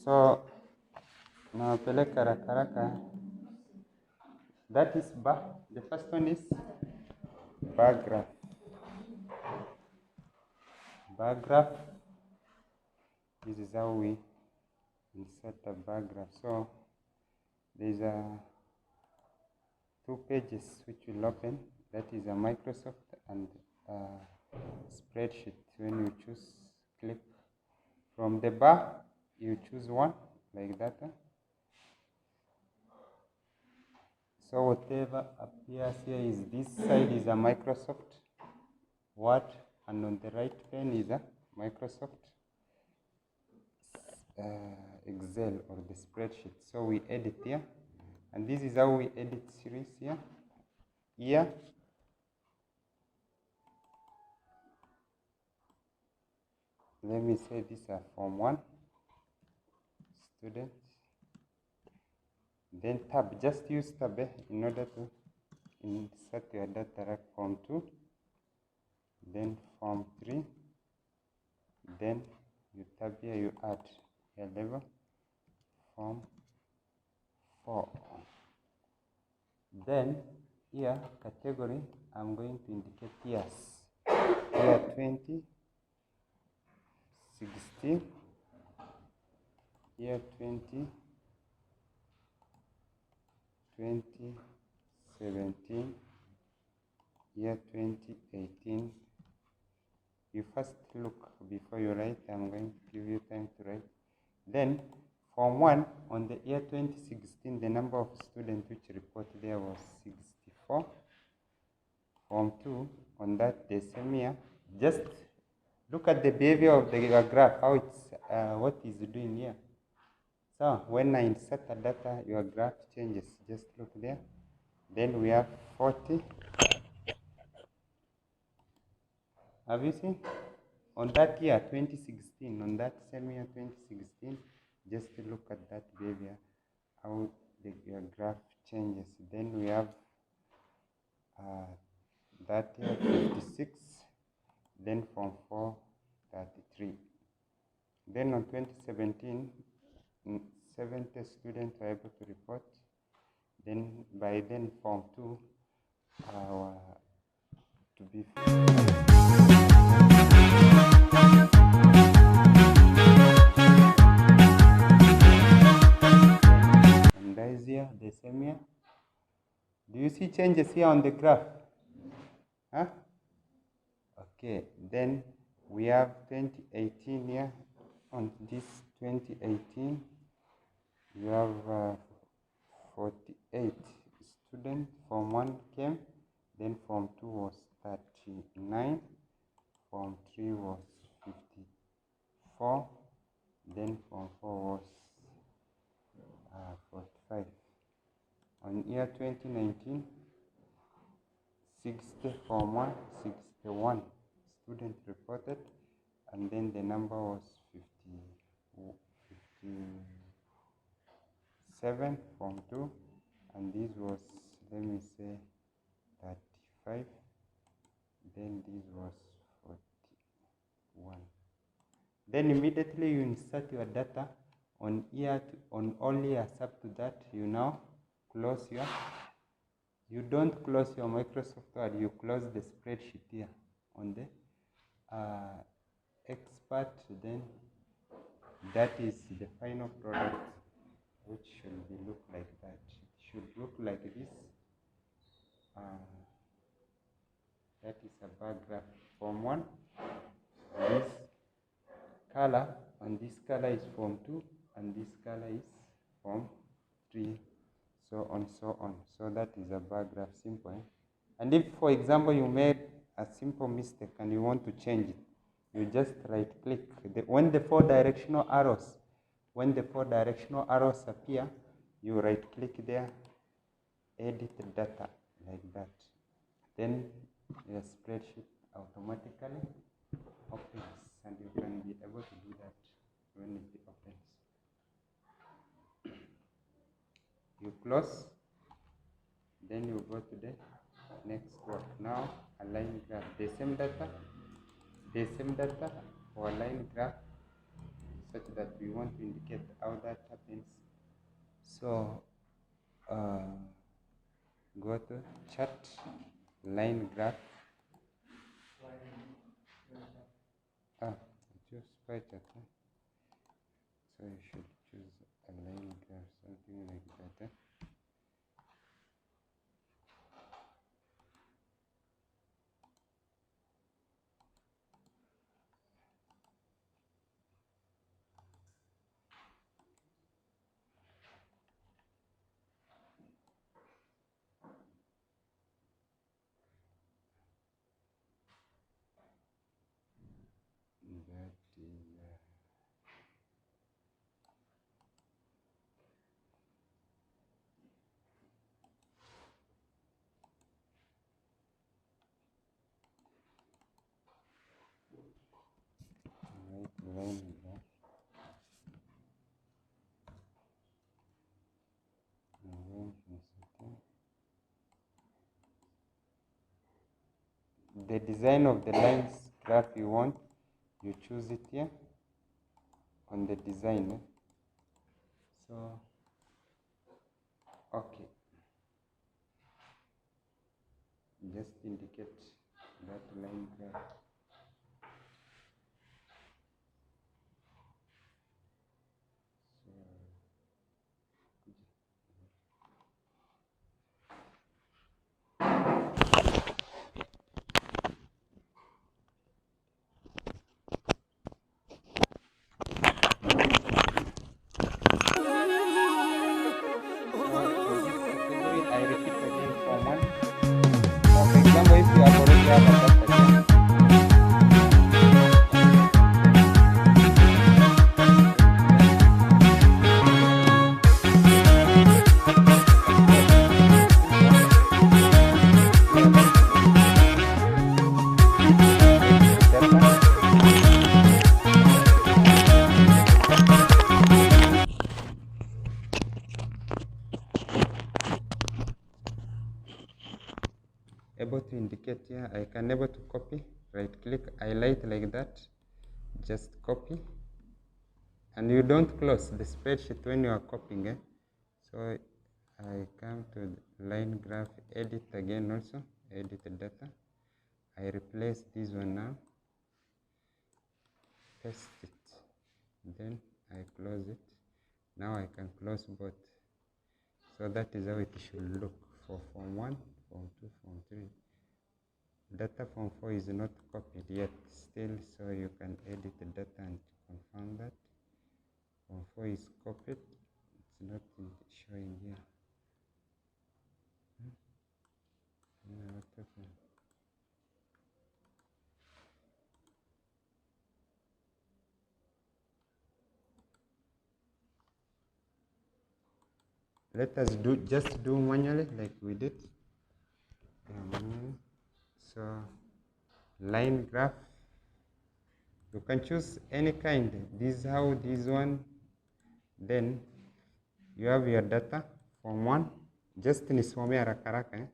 So nawapeleka haraka. That is bar. The first one is bar graph. Bar graph. This is how we insert a bar graph. So there's two pages which will open. That is a Microsoft and a spreadsheet. When you choose click from the bar, you choose one like that. So whatever appears here is this side is a Microsoft Word, and on the right pane is a Microsoft Excel or the spreadsheet. So we edit here, and this is how we edit series here. Here, let me say this is Form 1 student. Then tab, just use tab in order to insert your data, like Form 2, then Form 3, then you tab here, you add your level, Form 4. Then here, category, I'm going to indicate years. Year 2016, year 2017, year 2018. You first look before you write. I'm going to give you time to write. Then Form 1, on the year 2016, the number of students which reported there was 64. Form 2, on that the same year, just look at the behavior of the graph, how it's, what is doing here. So when I insert the data, your graph changes. Just look there. Then we have 40. Have you seen? On that year, 2016, on that same year, 2016, just look at that behavior, how your graph changes. Then we have that year, 56. Then Form 4, 33. Then on 2017, 70 students were able to report. Then by then Form 2 to be and that is here the same year. Do you see changes here on the graph? Huh? Okay, then we have 2018 here. On this 2018, you have 48 students. Form 1 came, then Form 2 was 39, Form 3 was 54, then Form 4 was 45. On year 2019, 60 Form 1, 61 students reported, and then the number was 57 Form 2, and this was, let me say, 35, then this was 41. Then immediately you insert your data on year on all years up to that. You now close your, you don't close your Microsoft Word, you close the spreadsheet here on the expert. Then that is the final product, which should be look like that. It should look like this. That is a bar graph. Form 1, this color, and this color is Form 2, and this color is Form 3, so on, so on. So that is a bar graph, simple. And if, for example, you made a simple mistake and you want to change it, you just right click. When the four directional arrows appear, you right click there, edit data like that. Then your spreadsheet automatically opens, and you can be able to do that when it opens. You close, then you go to the next work. Now align graph, the same data for line graph. So such that we want to indicate how that happens. So go to chart, line graph. Choose pie chart. So you should choose a line graph, something like that. Line graph. The design of the lines graph you want, you choose it here on the design. So okay, just indicate that line graph. I repeat again from one. For example, if you have already have a data, able to indicate here, I can able to copy, right click, highlight like that, just copy, and you don't close the spreadsheet when you are copying. So I come to line graph, edit again also, edit the data. I replace this one now, paste it, then I close it. Now I can close both. So that is how it should look for Form 1, Form 2, Form 3. Data Form 4 is not copied yet still, so you can edit the data and confirm that. Form 4 is copied, it's not showing here. What happened? Let us just do manually like we did. So line graph, you can choose any kind. This is how this one. Then you have your data. Form 1, just nisomea haraka haraka.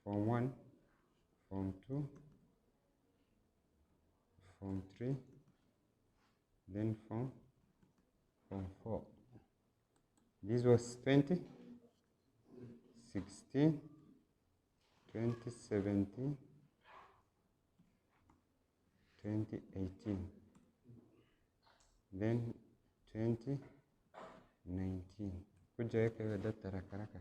Form 1, Form 2, Form 3, then Form 4. This was 2016, 2017, 2018, then 2019. Kuja weka hiyo data haraka haraka.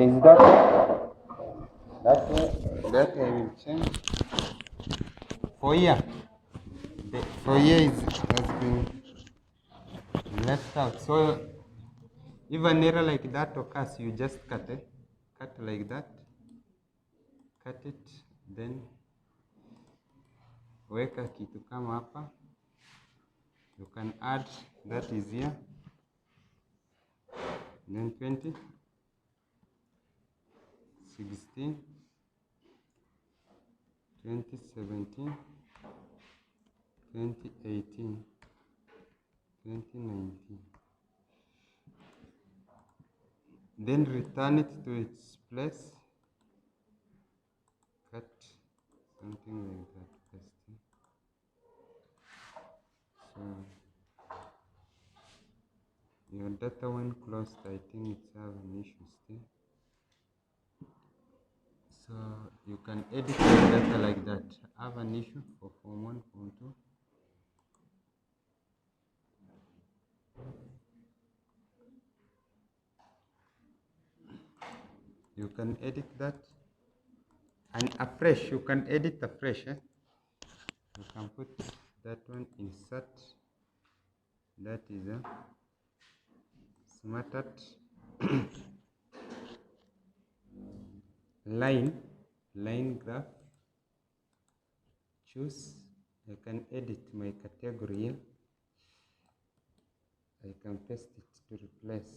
there is that I will change. For here, for here has been left out. So if an error like that occurs, you just cut like that, cut it, then weka kitu kama hapa. You can add that is here, then 20, 16, 2017, 2018, 2019. Then return it to its place. Cut something like that. So your data when closed, I think it's have an issue still. So you can edit your data like that. Have an issue for form 1, form 2. You can edit that, and afresh, you can edit afresh. You can put that one, insert, that is a smarted line graph. Choose, I can edit my category here. I can paste it to replace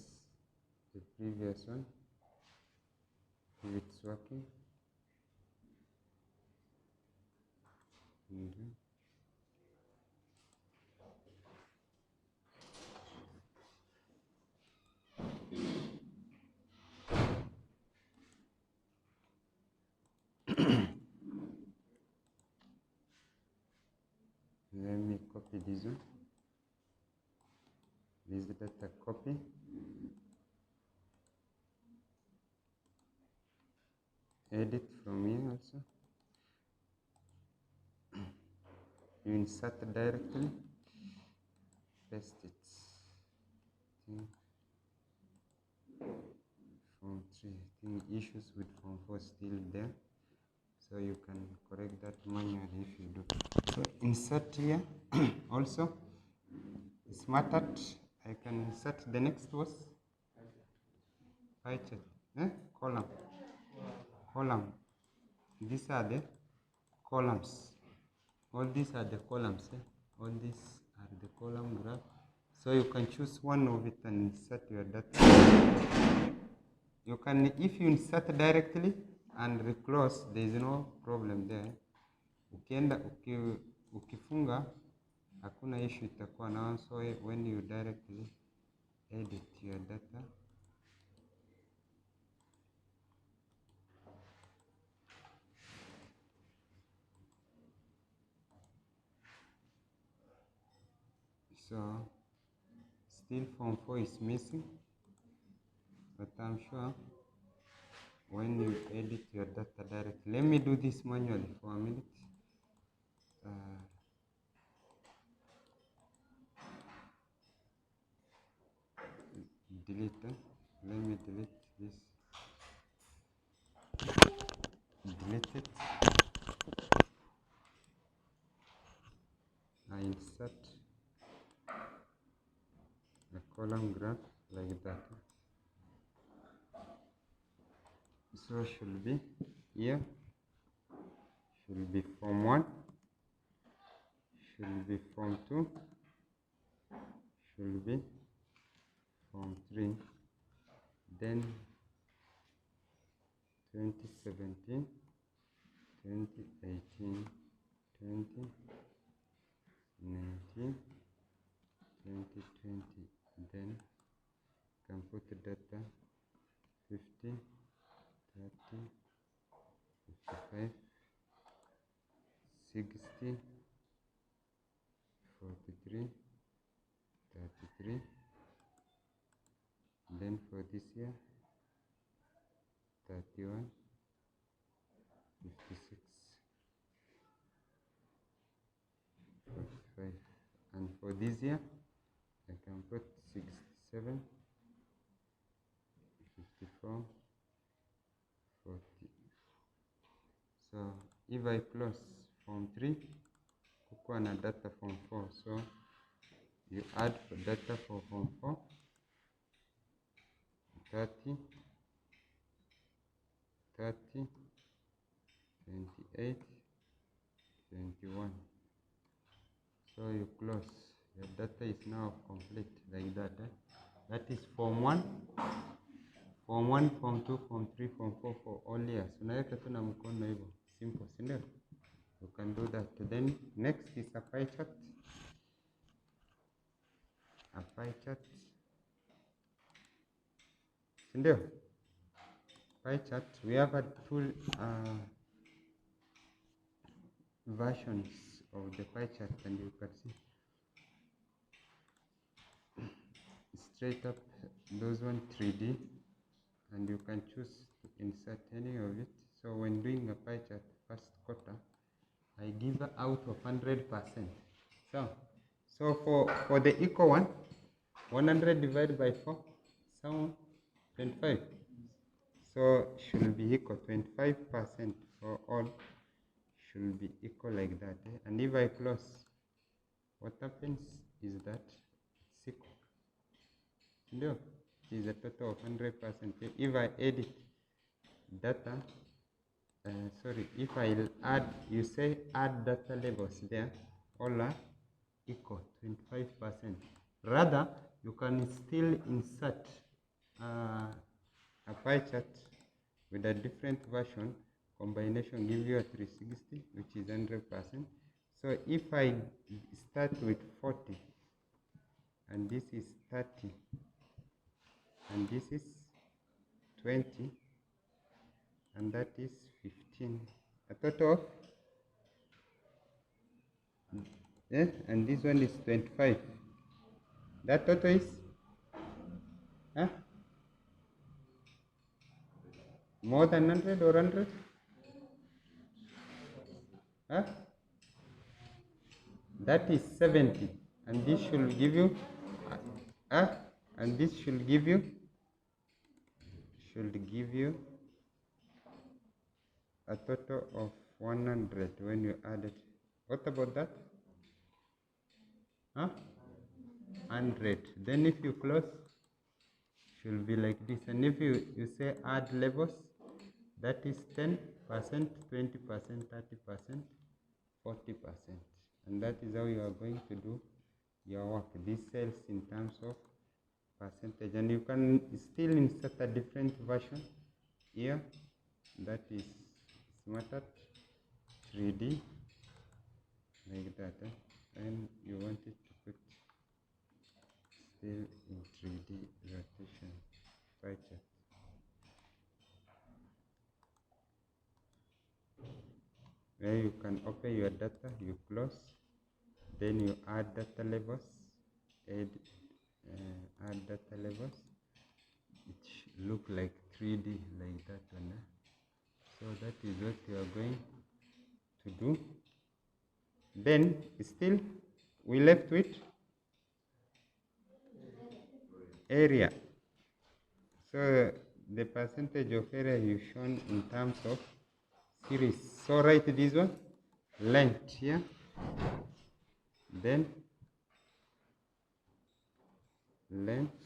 the previous one if it's working. Let me copy this one. This data copy. Edit from here also. You insert directly. Paste it. Form 3. I think issues with form 4 still there. So you can correct that manually if you do. So insert here also. Smarted. I can insert the next was pie chart. Column. These are the columns. All these are the columns. All these are the column graph. So you can choose one of it and insert your data. You can, if you insert directly and reclose, there is no problem there. Ukifunga, hakuna issue itakuwa na. So when you directly edit your data, so still form 4 is missing, but I'm sure when you edit your data directly, let me do this manually for a minute. Delete. Let me delete this. Delete it. I insert a column graph like that. So should be here. Should be form 1. Should be form 2. Should be form 3. Then 2017, 2018, 2019, 2020. Then can put the data 50, 30, 55, 60, 43, 33. Then for this year, 31, 56, 45. And for this year, I can put 67, 54, So if I close form 3, kukuwa na data form 4. So you add for data for form 4, 30, 30, 28, 21. So you close. Your data is now complete like that. That is form 1, form 1, form 2, form 3, form 4 for all years. Unaweka tu na mkono hivyo. Simple, si ndio? You can do that. Then next is a pie chart. A pie chart. Si ndio? Pie chart. We have two versions of the pie chart, and you can see straight up those one 3D, and you can choose to insert any of it. So when doing a pie chart first quarter, I give out of 100%. So for the equal one, 100 divided by 4, so 25. So should be equal 25% for all, should be equal like that. And if I close, what happens is that it's equal. No, it is a total of 100%. If I edit data, if I add, you say add data labels there, all are equal 25%. Rather, you can still insert a pie chart with a different version. Combination give you a 360, which is 100%. So if I start with 40, and this is 30, and this is 20, and that is 15, a total of, and this one is 25. That total is more than 100 or 100? That is 70, and this should give you, and this should give you a total of 100 when you add it. What about that? 100. Then if you close, should be like this. And if you say add labels, that is 10%, 20%, 30%, 40%. And that is how you are going to do your work. These cells in terms of percentage. And you can still insert a different version here. That is smarter 3D, like that. And you want it to put still in 3D rotation pie chart. Where you can open your data, you close, then you add data labels, add data labels. It look like 3D like that one. So that is what you are going to do. Then still we left with area. So the percentage of area you shown in terms of series. So write this one, length here, then length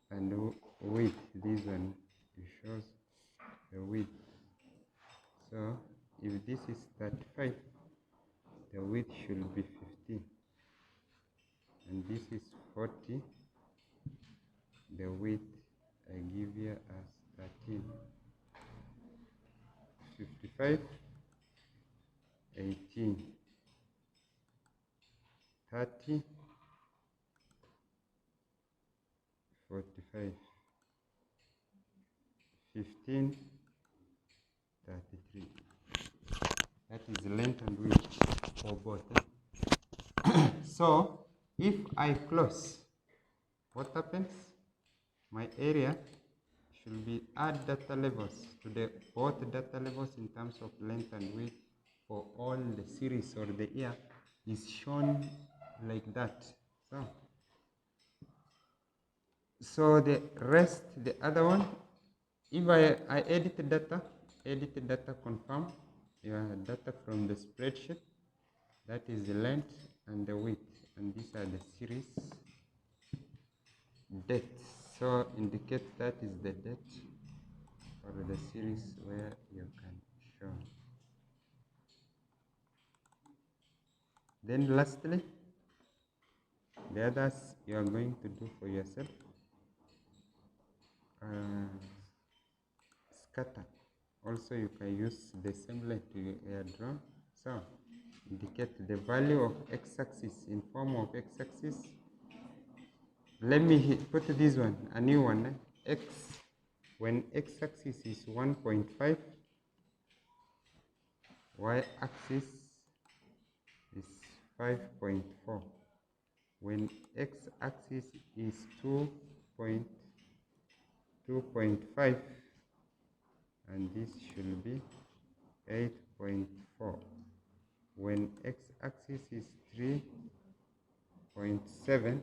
and width. This one it shows the width. So if this is 35, the width should be 15, and this is 40, the width I give here as 13. 55, 18, 30, 45, 15, 33. That is length and width for both. So if I close, what happens? My area should be add data levels to the both data levels in terms of length and width for all the series or the year is shown like that. So the rest, the other one, if I edit the data, edit data, confirm your data from the spreadsheet. That is the length and the width, and these are the series dates. So indicate that is the date for the series where you can show. Then lastly, the others you are going to do for yourself. Scatter. Also you can use the same line to draw. So indicate the value of x-axis in form of x-axis. Let me put this one, a new one. X, when x-axis is 1.5, y-axis is 5.4. When x-axis is 2.5, and this should be 8.4. When x-axis is 3.7,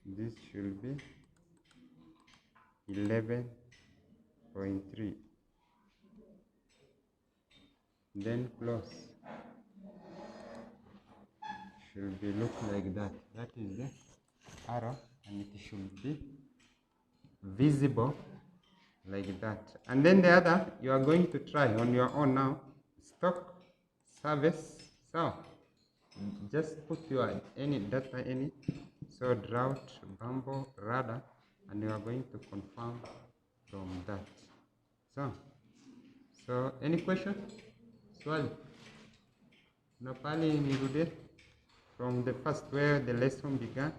this should be 11.3. Then close should be look like that. That is the arrow, and it should be visible like that. And then the other you are going to try on your own now. Stock service. So just put your any data in it. So drought, bumble, radar, and you are going to confirm from that. So any question? Swali? Na pali nirudie from the first where the lesson began.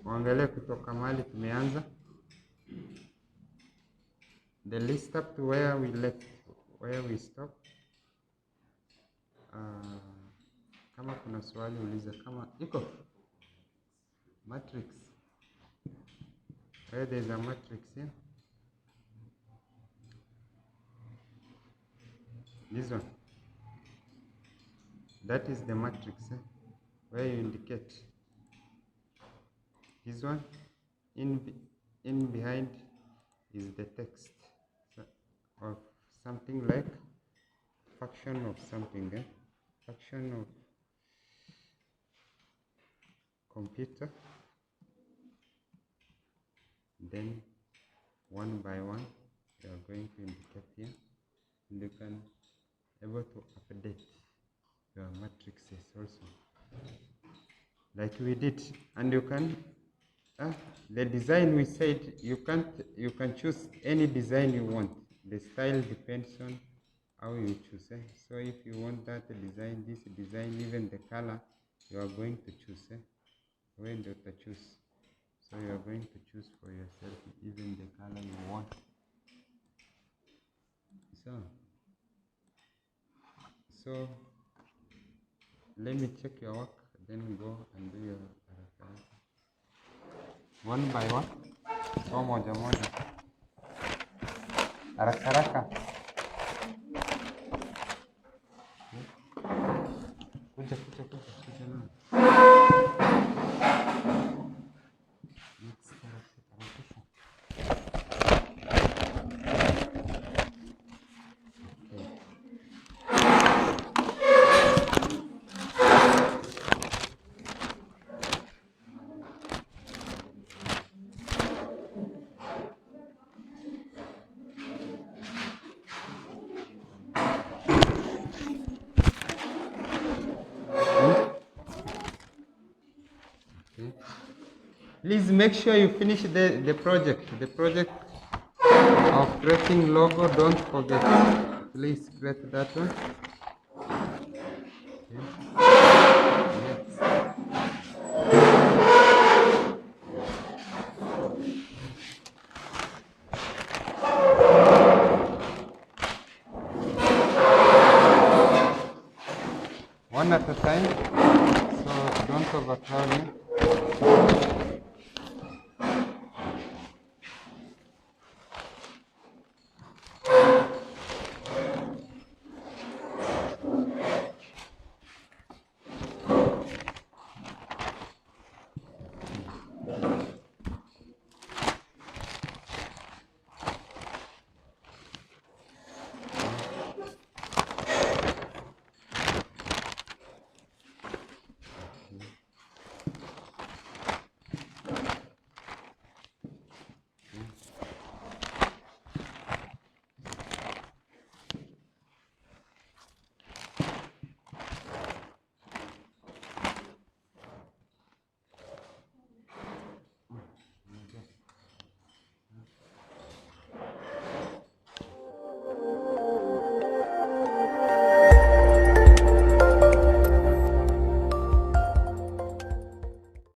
Waangalie kutoka mahali tumeanza. The list up to where we left, where we stopped. Kama kuna swali uliza, kama iko matrix, where there is a matrix here. This one, that is the matrix where you indicate. This one, in behind is the text of something like function of something, function of computer. Then one by one you are going to indicate here, and you can able to update your matrices also like we did. And you can the design we said you can choose any design you want. The style depends on how you choose. So if you want that design, this design, even the color, you are going to choose. When do you choose? So you are going to choose for yourself even the color you want. So let me check your work, then go and do your one by one. So moja moja. Haraka haraka. Kuja na. Please make sure you finish the project. The project of creating logo, don't forget. Please create that one. One at a time, so don't overcrowd it.